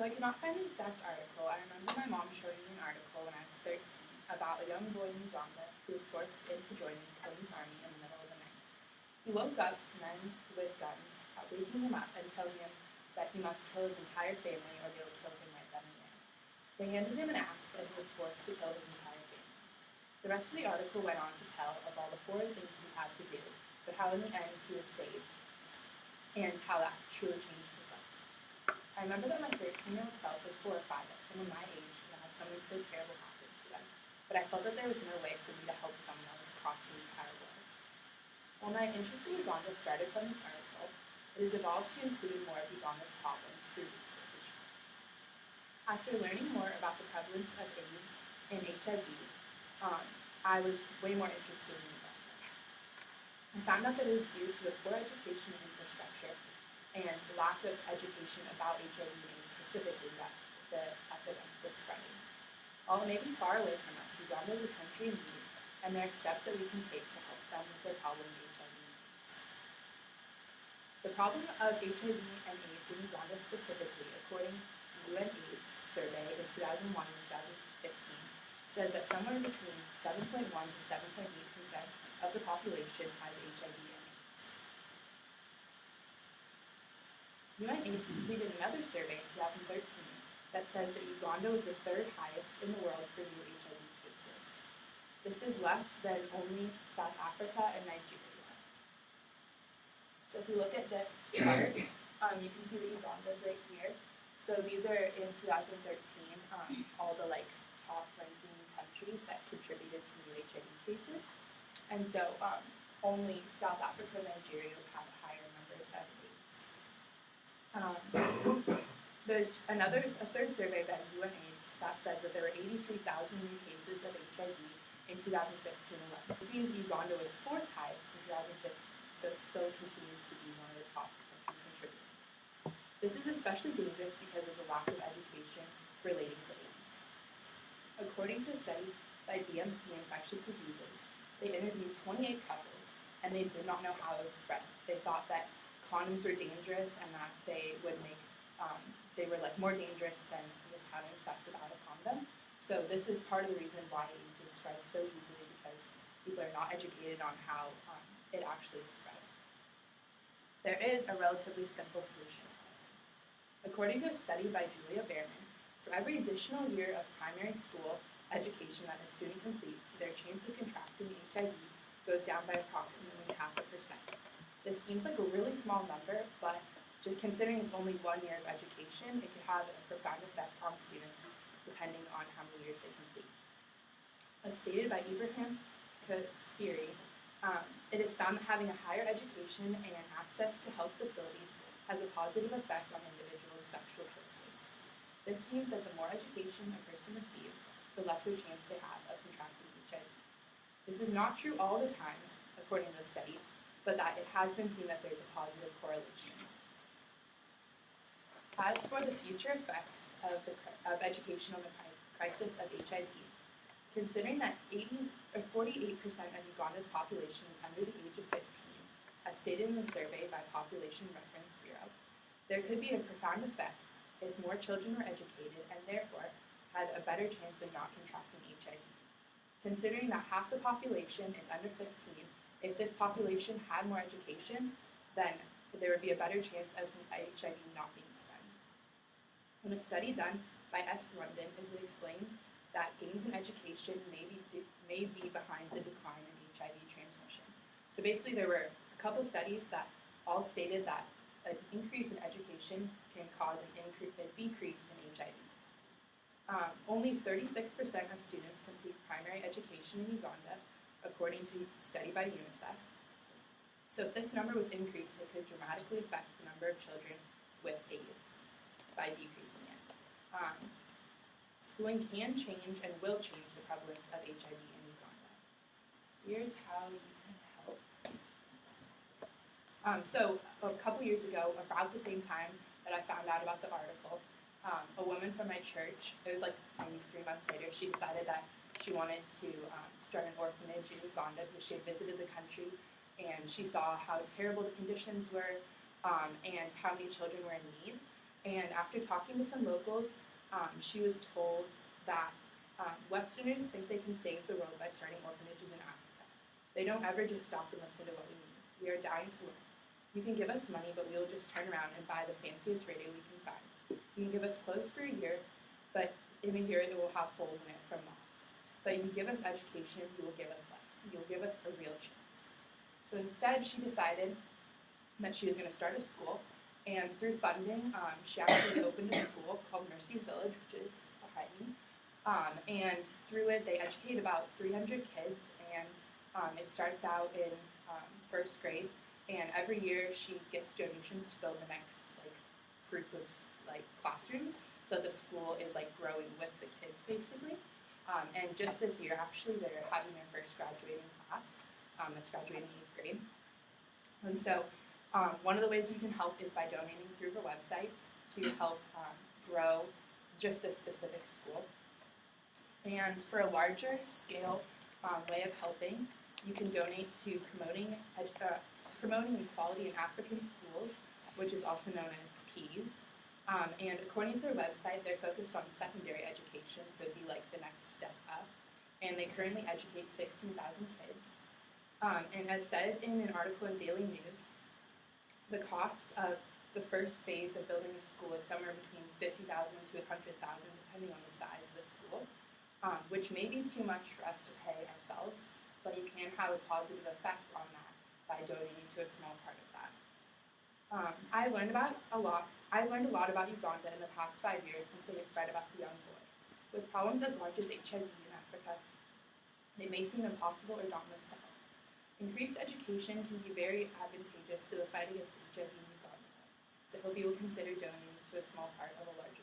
So I cannot find the exact article. I remember my mom showing me an article when I was 13 about a young boy in Uganda who was forced into joining the police army in the middle of the night. He woke up to men with guns, waking him up and telling him that he must kill his entire family or they will kill him right then and there. They handed him an axe and he was forced to kill his entire family. The rest of the article went on to tell of all the horrid things he had to do, but how in the end he was saved and how that truly changed his life. I remember that my 13-year-old self was horrified that someone my age would have something so terrible happen to them, but I felt that there was no way for me to help someone that was across the entire world. While my interest in Uganda started from this article, it has evolved to include more of Uganda's problems through research. After learning more about the prevalence of AIDS and HIV, I was way more interested in Uganda. I found out that it was due to the poor education infrastructure and lack of education about HIV and AIDS specifically that the epidemic was spreading. While it may be far away from us, Uganda is a country in need, and there are steps that we can take to help them with their problem of HIV and AIDS. The problem of HIV and AIDS in Uganda specifically, according to UNAIDS survey in 2001 and 2015, says that somewhere between 7.1 to 7.8% of the population has HIV and AIDS. UNAIDS completed another survey in 2013 that says that Uganda was the third highest in the world for new HIV cases. This is less than only South Africa and Nigeria. So if you look at this chart, you can see that Uganda is right here. So these are in 2013, all the top ranking countries that contributed to new HIV cases. And so only South Africa and Nigeria had higher numbers of AIDS. There's a third survey by UNAIDS that says that there were 83,000 new cases of HIV in 2015 alone. This means Uganda was fourth highest in 2015, so it still continues to be one of the top countries contributing. This is especially dangerous because there's a lack of education relating to AIDS. According to a study by BMC Infectious Diseases, they interviewed 28 couples, and they did not know how it was spread. They thought that condoms were dangerous and that they would make they were more dangerous than just having sex without a condom. So this is part of the reason why AIDS is spread so easily, because people are not educated on how it actually is spread. There is a relatively simple solution. According to a study by Julia Behrman, for every additional year of primary school education that a student completes, their chance of contracting HIV goes down by approximately 0.5%. This seems like a really small number, but considering it's only 1 year of education, it could have a profound effect on students depending on how many years they complete. As stated by Ibrahim Kassiri, it is found that having a higher education and access to health facilities has a positive effect on individuals' sexual choices. This means that the more education a person receives, the lesser chance they have of contracting HIV. This is not true all the time, according to the study, but that it has been seen that there's a positive correlation. As for the future effects of education on the crisis of HIV, considering that 48% of Uganda's population is under the age of 15, as stated in the survey by Population Reference Bureau, there could be a profound effect if more children were educated and therefore had a better chance of not contracting HIV. Considering that half the population is under 15, if this population had more education, then there would be a better chance of HIV not being spread. In a study done by S. London, it explained that gains in education may be behind the decline in HIV transmission. So basically there were a couple studies that all stated that an increase in education can cause a decrease in HIV. Only 36% of students complete primary education in Uganda, according to a study by UNICEF. So if this number was increased, it could dramatically affect the number of children with AIDS by decreasing it. Schooling can change and will change the prevalence of HIV in Uganda. Here's how you can help. So a couple years ago, about the same time that I found out about the article, a woman from my church, it was maybe 3 months later, she decided that she wanted to start an orphanage in Uganda because she had visited the country and she saw how terrible the conditions were and how many children were in need. And after talking to some locals, she was told that Westerners think they can save the world by starting orphanages in Africa. They don't ever just stop and listen to what we need. We are dying to learn. You can give us money, but we will just turn around and buy the fanciest radio we can find. You can give us clothes for a year, but in a year it will have holes in it from moths. But if you give us education, you will give us life. You will give us a real chance. So instead, she decided that she was going to start a school, and through funding, she actually opened a school called Mercy's Village, which is behind me. And through it, they educate about 300 kids, and it starts out in first grade. And every year, she gets donations to build the next group of classrooms. So the school is growing with the kids basically. And just this year, actually, they're having their first graduating class that's graduating 8th grade. And so one of the ways you can help is by donating through the website to help grow just this specific school. And for a larger scale way of helping, you can donate to promoting equality in African schools, which is also known as PEAS. And according to their website, they're focused on secondary education, so it'd be the next step up. And they currently educate 16,000 kids. And as said in an article in Daily News, the cost of the first phase of building a school is somewhere between $50,000 to $100,000, depending on the size of the school, which may be too much for us to pay ourselves, but you can have a positive effect on that by donating to a small part of that. I've learned a lot about Uganda in the past 5 years since I read about the young boy. With problems as large as HIV in Africa, it may seem impossible or dauntless to help. Increased education can be very advantageous to the fight against HIV in Uganda, so I hope you will consider donating to a small part of a larger